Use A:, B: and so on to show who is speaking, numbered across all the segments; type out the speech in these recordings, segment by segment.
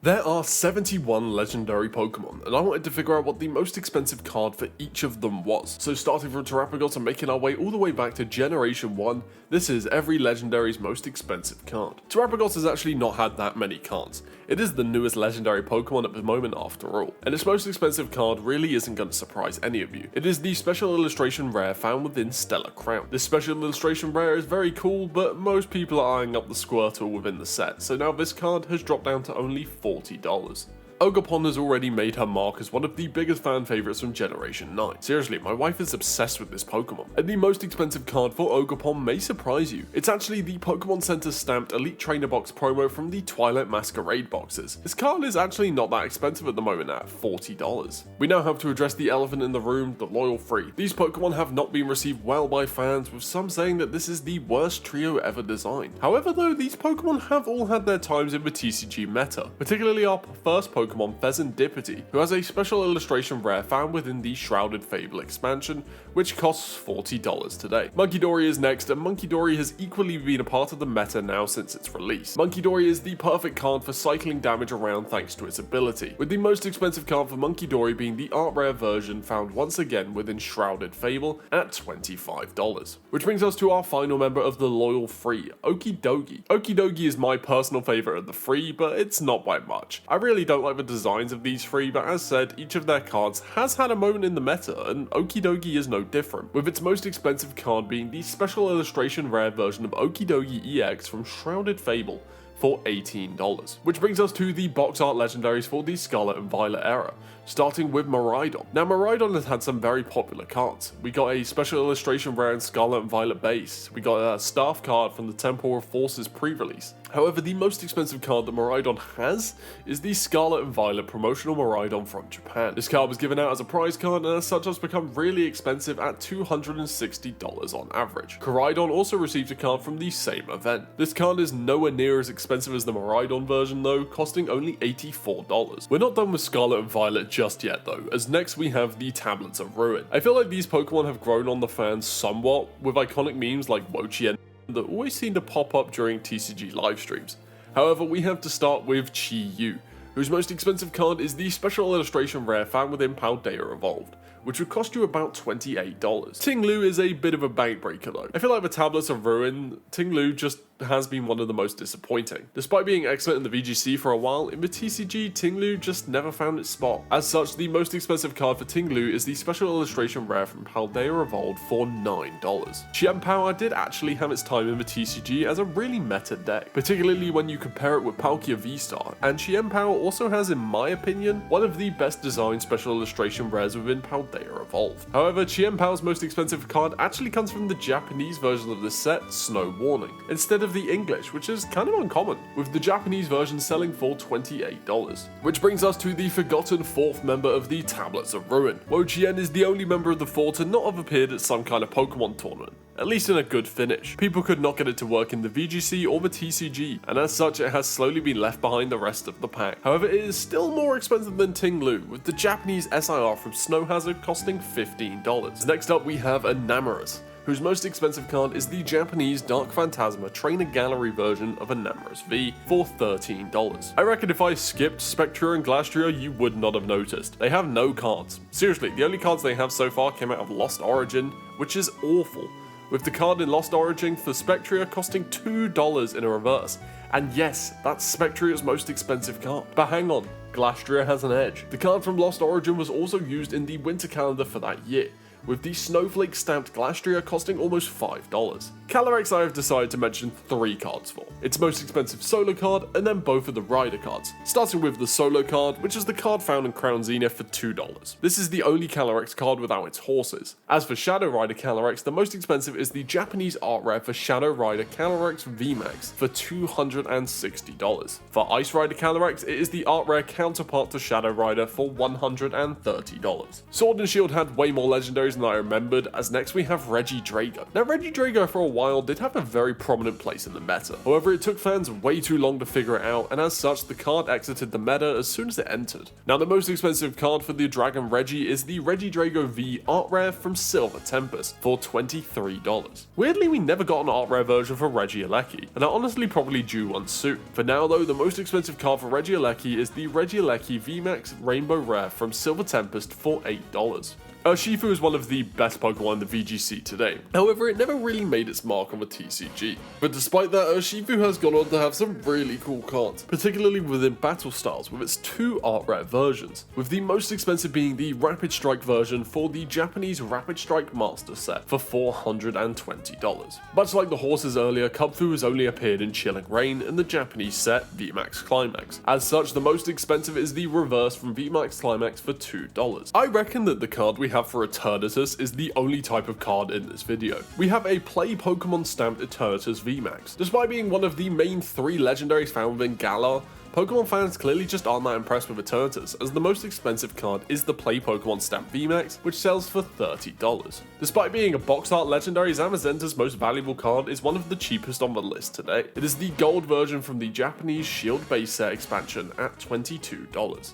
A: There are 71 legendary Pokemon, and I wanted to figure out what the most expensive card for each of them was. So starting from Terrapagos and making our way all the way back to Generation 1, this is every legendary's most expensive card. Terrapagos has actually not had that many cards. It is the newest legendary Pokemon at the moment after all, and its most expensive card really isn't going to surprise any of you. It is the special illustration rare found within Stellar Crown. This special illustration rare is very cool, but most people are eyeing up the Squirtle within the set, so now this card has dropped down to only $40. Ogerpon has already made her mark as one of the biggest fan favourites from Generation 9. Seriously, my wife is obsessed with this Pokemon. And the most expensive card for Ogerpon may surprise you. It's actually the Pokemon Center stamped Elite Trainer Box promo from the Twilight Masquerade boxes. This card is actually not that expensive at the moment at $40. We now have to address the elephant in the room, the Loyal Free. These Pokemon have not been received well by fans, with some saying that this is the worst trio ever designed. However though, these Pokemon have all had their times in the TCG meta, particularly our first Pokemon Pheasantdipity, who has a special illustration rare found within the Shrouded Fable expansion, which costs $40 today. Munkidori is next, and Munkidori has equally been a part of the meta now since its release. Munkidori is the perfect card for cycling damage around thanks to its ability, with the most expensive card for Munkidori being the art rare version found once again within Shrouded Fable at $25. Which brings us to our final member of the Loyal Free, Okidogi. Okidogi is my personal favourite of the free, but it's not by much. I really don't like the designs of these three, but as said, each of their cards has had a moment in the meta, and Okidogi is no different, with its most expensive card being the special illustration rare version of Okidogi EX from Shrouded Fable for $18. Which brings us to the box art legendaries for the Scarlet and Violet era, starting with Miraidon. Now Miraidon has had some very popular cards. We got a special illustration rare in Scarlet and Violet base, we got a staff card from the Temporal Forces pre-release. However, the most expensive card that Miraidon has is the Scarlet and Violet promotional Miraidon from Japan. This card was given out as a prize card and as such has become really expensive at $260 on average. Koraidon also received a card from the same event. This card is nowhere near as expensive as the Miraidon version though, costing only $84. We're not done with Scarlet and Violet just yet though, as next we have the Tablets of Ruin. I feel like these Pokemon have grown on the fans somewhat, with iconic memes like Wochien that always seem to pop up during TCG live streams. However, we have to start with Chi-Yu, whose most expensive card is the special illustration rare found within Paldea Evolved, which would cost you about $28. Ting-Lu is a bit of a bank breaker though. I feel like the Tablets of Ruin, Ting-Lu just has been one of the most disappointing. Despite being excellent in the VGC for a while, in the TCG, Ting-Lu just never found its spot. As such, the most expensive card for Ting-Lu is the special illustration rare from Paldea Evolved for $9. Chien-Pao did actually have its time in the TCG as a really meta deck, particularly when you compare it with Palkia V-Star, and Chien-Pao also has, in my opinion, one of the best designed special illustration rares within Paldea Evolved. However, Chien-Pao's most expensive card actually comes from the Japanese version of this set, Snow Warning, instead of the English, which is kind of uncommon, with the Japanese version selling for $28. Which brings us to the forgotten fourth member of the Tablets of Ruin. Wochien is the only member of the four to not have appeared at some kind of Pokemon tournament, at least in a good finish. People could not get it to work in the VGC or the TCG, and as such it has slowly been left behind the rest of the pack. However, it is still more expensive than Ting-Lu, with the Japanese SIR from Snow Hazard costing $15. Next up we have Enamorus, whose most expensive card is the Japanese Dark Phantasma Trainer Gallery version of Enamorus V for $13. I reckon if I skipped Spectra and Glastria, you would not have noticed. They have no cards. Seriously, the only cards they have so far came out of Lost Origin, which is awful, with the card in Lost Origin for Spectria costing $2 in a reverse. And yes, that's Spectria's most expensive card. But hang on, Glastria has an edge. The card from Lost Origin was also used in the winter calendar for that year, with the Snowflake stamped Glastria costing almost $5. Calyrex I have decided to mention 3 cards for. Its most expensive solo card, and then both of the rider cards. Starting with the solo card, which is the card found in Crown Zenith for $2. This is the only Calyrex card without its horses. As for Shadow Rider Calyrex, the most expensive is the Japanese art rare for Shadow Rider Calyrex VMAX for $260. For Ice Rider Calyrex, it is the art rare counterpart to Shadow Rider for $130. Sword and Shield had way more legendaries legendaries than I remembered, as next we have Regidrago. Now Regidrago for a while did have a very prominent place in the meta, however it took fans way too long to figure it out, and as such the card exited the meta as soon as it entered. Now the most expensive card for the Dragon Regi is the Regidrago V Art Rare from Silver Tempest for $23. Weirdly, we never got an Art Rare version for Regieleki, and are honestly probably due one soon. For now though, the most expensive card for Regieleki is the Regieleki VMAX Rainbow Rare from Silver Tempest for $8. Urshifu is one of the best Pokemon in the VGC today, however it never really made its mark on the TCG. But despite that, Urshifu has gone on to have some really cool cards, particularly within battle styles with its 2 art rare versions, with the most expensive being the Rapid Strike version for the Japanese Rapid Strike Master set for $420. Much like the horses earlier, Kubfu has only appeared in Chilling Reign in the Japanese set VMAX Climax. As such, the most expensive is the reverse from VMAX Climax for $2. I reckon that the card we have for Eternatus is the only type of card in this video. We have a Play Pokemon stamped Eternatus VMAX. Despite being one of the main 3 legendaries found within Galar, Pokemon fans clearly just aren't that impressed with Eternatus, as the most expensive card is the Play Pokemon Stamp VMAX, which sells for $30. Despite being a box art legendary, Zamazenta's most valuable card is one of the cheapest on the list today. It is the gold version from the Japanese Shield base set expansion at $22.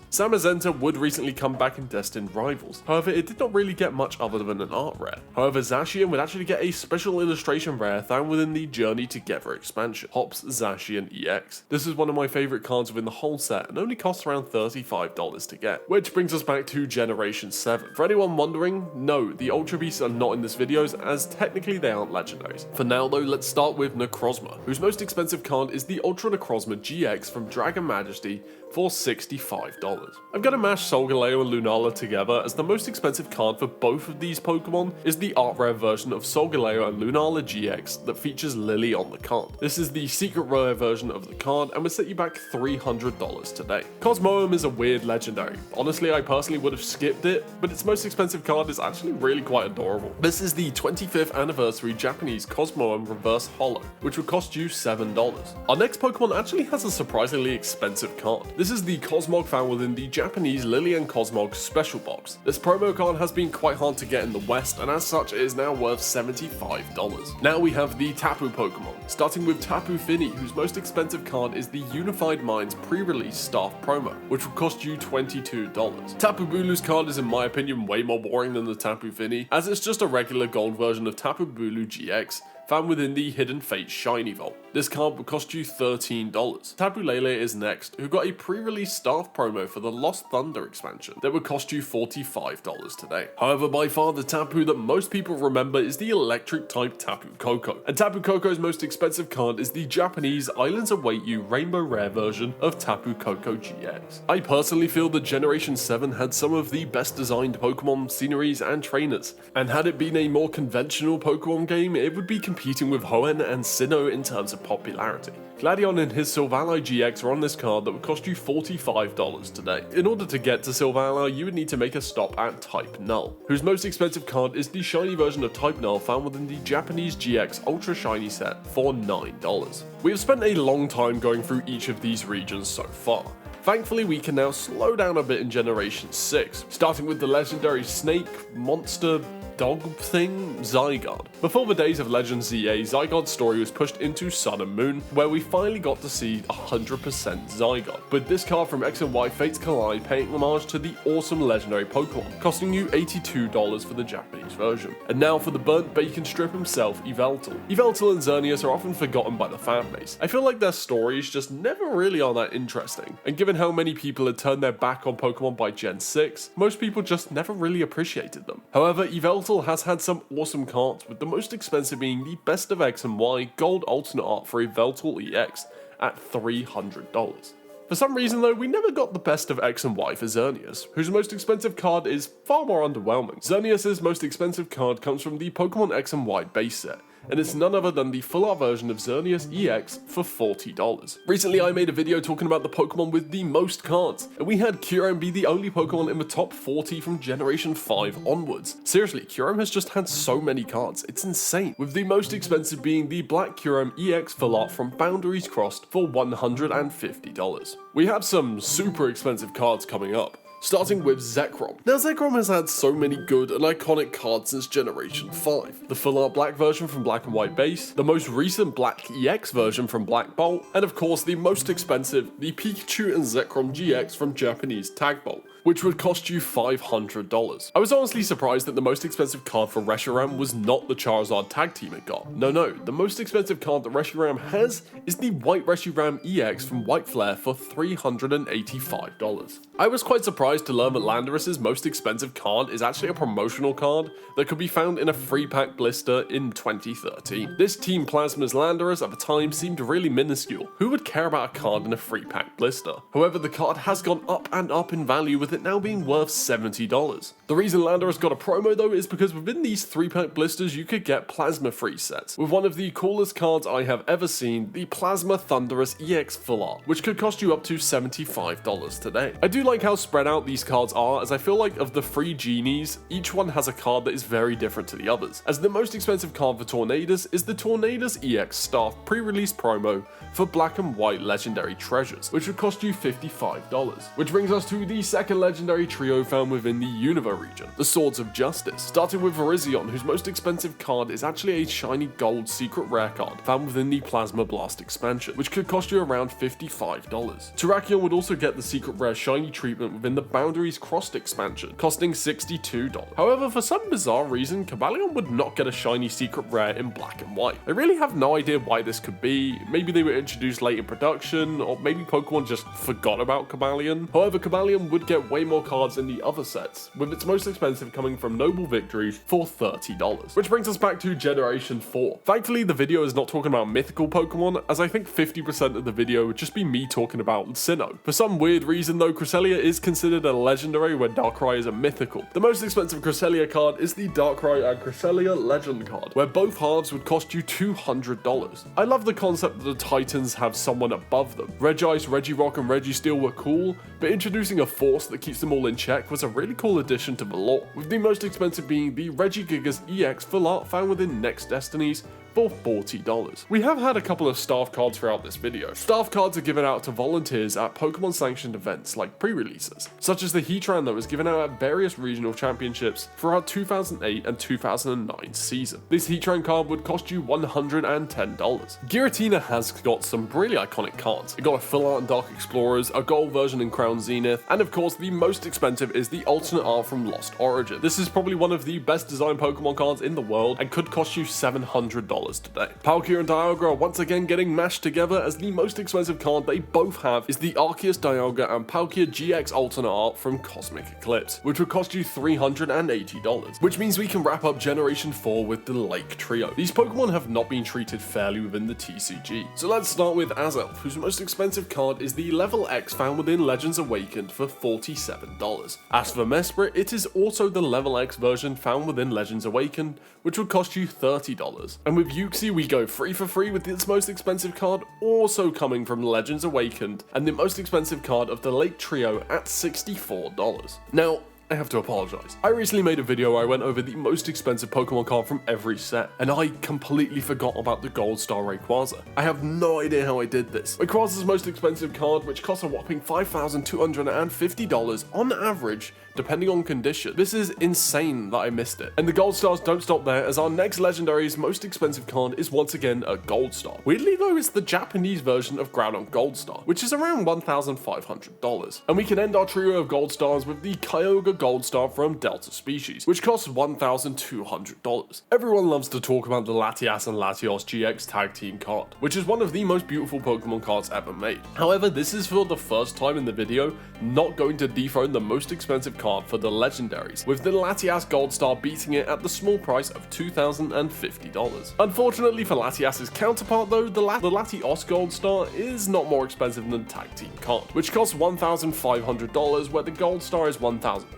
A: Zamazenta would recently come back in Destined Rivals, however it did not really get much other than an art rare. However, Zacian would actually get a special illustration rare found within the Journey Together expansion, Hops Zacian EX. This is one of my favourite cards within the whole set and only costs around $35 to get. Which brings us back to Generation 7. For anyone wondering, no, the Ultra Beasts are not in this video as technically they aren't legendaries. For now though, let's start with Necrozma, whose most expensive card is the Ultra Necrozma GX from Dragon Majesty for $65. I'm gonna mash Solgaleo and Lunala together as the most expensive card for both of these Pokemon is the art rare version of Solgaleo and Lunala GX that features Lily on the card. This is the secret rare version of the card and will set you back $300 today. Cosmoem is a weird legendary. Honestly, I personally would have skipped it, but its most expensive card is actually really quite adorable. This is the 25th anniversary Japanese Cosmoem Reverse Holo, which would cost you $7. Our next Pokemon actually has a surprisingly expensive card. This is the Cosmog found within the Japanese Lily and Cosmog Special Box. This promo card has been quite hard to get in the West, and as such it is now worth $75. Now we have the Tapu Pokemon, starting with Tapu Fini, whose most expensive card is the Unified Minds pre-release staff promo, which will cost you $22. Tapu Bulu's card is in my opinion way more boring than the Tapu Fini, as it's just a regular gold version of Tapu Bulu GX, found within the Hidden Fate Shiny Vault. This card will cost you $13. Tapu Lele is next, who got a pre-release staff promo for the Lost Thunder expansion that would cost you $45 today. However, by far the Tapu that most people remember is the electric type Tapu Koko, and Tapu Koko's most expensive card is the Japanese Islands Await You Rainbow Rare version of Tapu Koko GX. I personally feel that Generation 7 had some of the best designed Pokemon sceneries and trainers, and had it been a more conventional Pokemon game, it would be competing with Hoenn and Sinnoh in terms of popularity. Gladion and his Silvally GX are on this card that would cost you $45 today. In order to get to Silvally, you would need to make a stop at Type Null, whose most expensive card is the shiny version of Type Null found within the Japanese GX Ultra Shiny set for $9. We have spent a long time going through each of these regions so far. Thankfully, we can now slow down a bit in Generation 6, starting with the legendary snake, monster, dog thing, Zygarde. Before the days of Legend ZA, Zygarde's story was pushed into Sun and Moon, where we finally got to see 100% Zygarde. But this card from X and Y Fates Collide paying homage to the awesome legendary Pokemon, costing you $82 for the Japanese version. And now for the burnt bacon strip himself, Yveltal. Yveltal and Xerneas are often forgotten by the fanbase. I feel like their stories just never really are that interesting, and given how many people had turned their back on Pokemon by Gen 6, most people just never really appreciated them. However, Yveltal has had some awesome cards, with the most expensive being the Best of X and Y Gold Alternate Art for Yveltal EX at $300. For some reason though, we never got the Best of X and Y for Xerneas, whose most expensive card is far more underwhelming. Xerneas' most expensive card comes from the Pokemon X and Y base set, and it's none other than the full art version of Xerneas EX for $40. Recently I made a video talking about the Pokemon with the most cards, and we had Kyurem be the only Pokemon in the top 40 from Generation 5 onwards. Seriously, Kyurem has just had so many cards, it's insane, with the most expensive being the Black Kyurem EX full art from Boundaries Crossed for $150. We have some super expensive cards coming up, starting with Zekrom. Now Zekrom has had so many good and iconic cards since Generation 5. The full art black version from Black and White base, the most recent Black EX version from Black Bolt, and of course the most expensive, the Pikachu and Zekrom GX from Japanese Tag Bolt, which would cost you $500. I was honestly surprised that the most expensive card for Reshiram was not the Charizard tag team it got. No, the most expensive card that Reshiram has is the White Reshiram EX from White Flare for $385. I was quite surprised to learn that Landorus's most expensive card is actually a promotional card that could be found in a free pack blister in 2013. This Team Plasma's Landorus at the time seemed really minuscule. Who would care about a card in a free pack blister? However, the card has gone up and up in value, with it now being worth $70. The reason Landorus got a promo though is because within these 3-pack blisters you could get Plasma free sets, with one of the coolest cards I have ever seen, the Plasma Thundurus EX Full Art, which could cost you up to $75 today. I do like how spread out these cards are, as I feel like of the 3 genies, each one has a card that is very different to the others, as the most expensive card for Tornadus is the Tornadus EX Staff pre-release promo for Black and White Legendary Treasures, which would cost you $55. Which brings us to the second legendary trio found within the Unova region, the Swords of Justice, starting with Virizion, whose most expensive card is actually a shiny gold secret rare card found within the Plasma Blast expansion, which could cost you around $55. Terrakion would also get the secret rare shiny treatment within the Boundaries Crossed expansion, costing $62. However, for some bizarre reason, Cobalion would not get a shiny secret rare in Black and White. I really have no idea why this could be. Maybe they were introduced late in production, or maybe Pokemon just forgot about Cobalion. However, Cobalion would get way more cards in the other sets, with its most expensive coming from Noble Victories for $30. Which brings us back to Generation 4. Thankfully, the video is not talking about mythical Pokemon, as I think 50% of the video would just be me talking about Sinnoh. For some weird reason though, Cresselia is considered a legendary where Darkrai is a mythical. The most expensive Cresselia card is the Darkrai and Cresselia Legend card, where both halves would cost you $200. I love the concept that the Titans have someone above them. Regice, Regirock and Registeel were cool, but introducing a force that keeps them all in check was a really cool addition to the lore, with the most expensive being the Regigigas EX Full Art found within Next Destinies for $40. We have had a couple of staff cards throughout this video. Staff cards are given out to volunteers at Pokemon sanctioned events like pre-releases, such as the Heatran that was given out at various regional championships throughout 2008 and 2009 season. This Heatran card would cost you $110. Giratina has got some really iconic cards. It got a full art in Dark Explorers, a gold version in Crown Zenith, and of course the most expensive is the alternate art from Lost Origin. This is probably one of the best designed Pokemon cards in the world and could cost you $700 today. Palkia and Dialga are once again getting mashed together, as the most expensive card they both have is the Arceus Dialga and Palkia GX alternate art from Cosmic Eclipse, which would cost you $380, which means we can wrap up Generation 4 with the Lake Trio. These Pokemon have not been treated fairly within the TCG. So let's start with Azelf, whose most expensive card is the Level X found within Legends Awakened for $47. As for Mesprit, it is also the Level X version found within Legends Awakened, which would cost you $30. And with Uxie, we go free for free with its most expensive card also coming from Legends Awakened, and the most expensive card of the Lake Trio at $64. Now, I have to apologize. I recently made a video where I went over the most expensive Pokemon card from every set, and I completely forgot about the Gold Star Rayquaza. I have no idea how I did this. Rayquaza's most expensive card, which costs a whopping $5,250 on average, depending on condition. This is insane that I missed it. And the Gold Stars don't stop there, as our next Legendary's most expensive card is once again a Gold Star. Weirdly though, it's the Japanese version of Groudon Gold Star, which is around $1,500. And we can end our trio of Gold Stars with the Kyogre Gold Star from Delta Species, which costs $1,200. Everyone loves to talk about the Latias and Latios GX tag team card, which is one of the most beautiful Pokemon cards ever made. However, this is for the first time in the video not going to dethrone the most expensive card for the Legendaries, with the Latias Gold Star beating it at the small price of $2,050. Unfortunately for Latias's counterpart though, the Latios Gold Star is not more expensive than the tag team card, which costs $1,500, where the Gold Star is $1,200.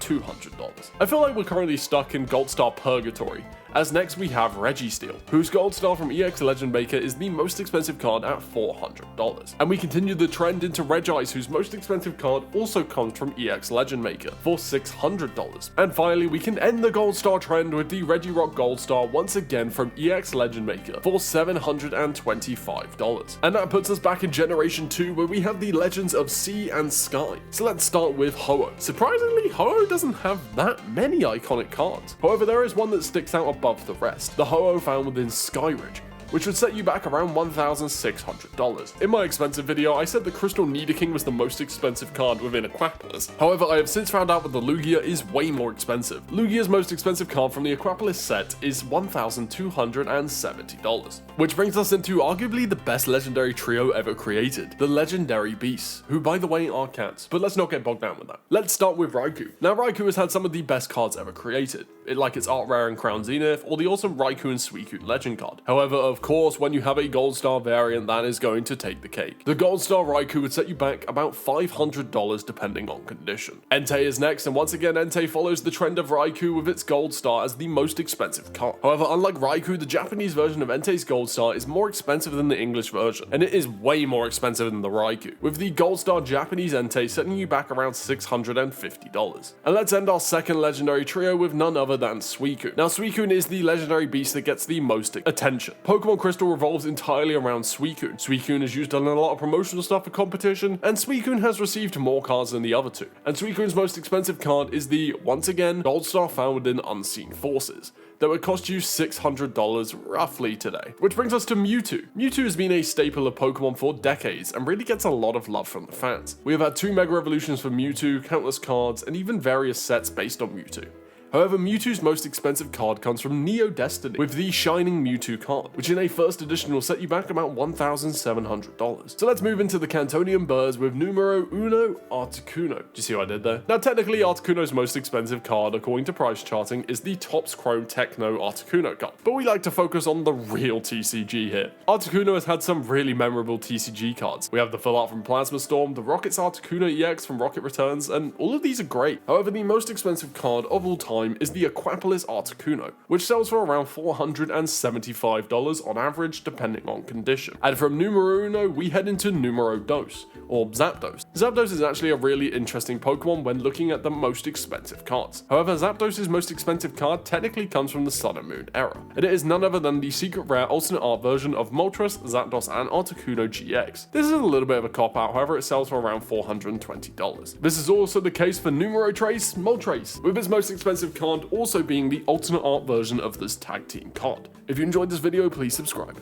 A: I feel like we're currently stuck in Gold Star purgatory, As next we have Regis, whose Gold Star from EX Legend Maker is the most expensive card at $400. And we continue the trend into Regis, whose most expensive card also comes from EX Legend Maker for $600. And finally, we can end the Gold Star trend with the Regirock Gold Star once again from EX Legend Maker for $725. And that puts us back in Generation 2, where we have the Legends of Sea and Sky. So let's start with Ho-Oh. Surprisingly, Ho-Oh doesn't have that many iconic cards. However, there is one that sticks out above the rest, the Ho-Oh found within Skyridge, which would set you back around $1,600. In my expensive video, I said the Crystal Nidoking was the most expensive card within Aquapolis. However, I have since found out that the Lugia is way more expensive. Lugia's most expensive card from the Aquapolis set is $1,270. Which brings us into arguably the best legendary trio ever created, the Legendary Beasts, who by the way are cats, but let's not get bogged down with that. Let's start with Raikou. Now Raikou has had some of the best cards ever created, like its Art Rare and Crown Zenith, or the awesome Raikou and Suicune Legend card. However, of course, when you have a Gold Star variant, that is going to take the cake. The Gold Star Raikou would set you back about $500 depending on condition. Entei is next, and once again Entei follows the trend of Raikou with its Gold Star as the most expensive card. However, unlike Raikou, the Japanese version of Entei's Gold Star is more expensive than the English version, and it is way more expensive than the Raikou, with the Gold Star Japanese Entei setting you back around $650. And let's end our second legendary trio with none other than Suicune. Now Suicune is the legendary beast that gets the most attention. Pokemon Crystal revolves entirely around Suicune. Suicune is used in a lot of promotional stuff for competition, and Suicune has received more cards than the other two. And Suicune's most expensive card is the, once again, Gold Star found within Unseen Forces, that would cost you $600 roughly today. Which brings us to Mewtwo. Mewtwo has been a staple of Pokemon for decades and really gets a lot of love from the fans. We have had 2 Mega Evolutions for Mewtwo, countless cards, and even various sets based on Mewtwo. However, Mewtwo's most expensive card comes from Neo Destiny with the Shining Mewtwo card, which in a first edition will set you back about $1,700. So let's move into the Cantonian Birds with numero uno, Articuno. Do you see what I did there? Now technically Articuno's most expensive card according to price charting is the Topps Chrome Techno Articuno card, but we like to focus on the real TCG here. Articuno has had some really memorable TCG cards. We have the full art from Plasma Storm, the Rocket's Articuno EX from Rocket Returns, and all of these are great. However, the most expensive card of all time is the Aquapolis Articuno, which sells for around $475 on average depending on condition. And from numero uno, we head into numero dos, or Zapdos. Zapdos is actually a really interesting Pokemon when looking at the most expensive cards. However, Zapdos' most expensive card technically comes from the Sun and Moon era, and it is none other than the secret rare alternate art version of Moltres, Zapdos, and Articuno GX. This is a little bit of a cop-out, however it sells for around $420. This is also the case for numero tres, Moltres, with its most expensive card also being the alternate art version of this tag team card. If you enjoyed this video, please subscribe.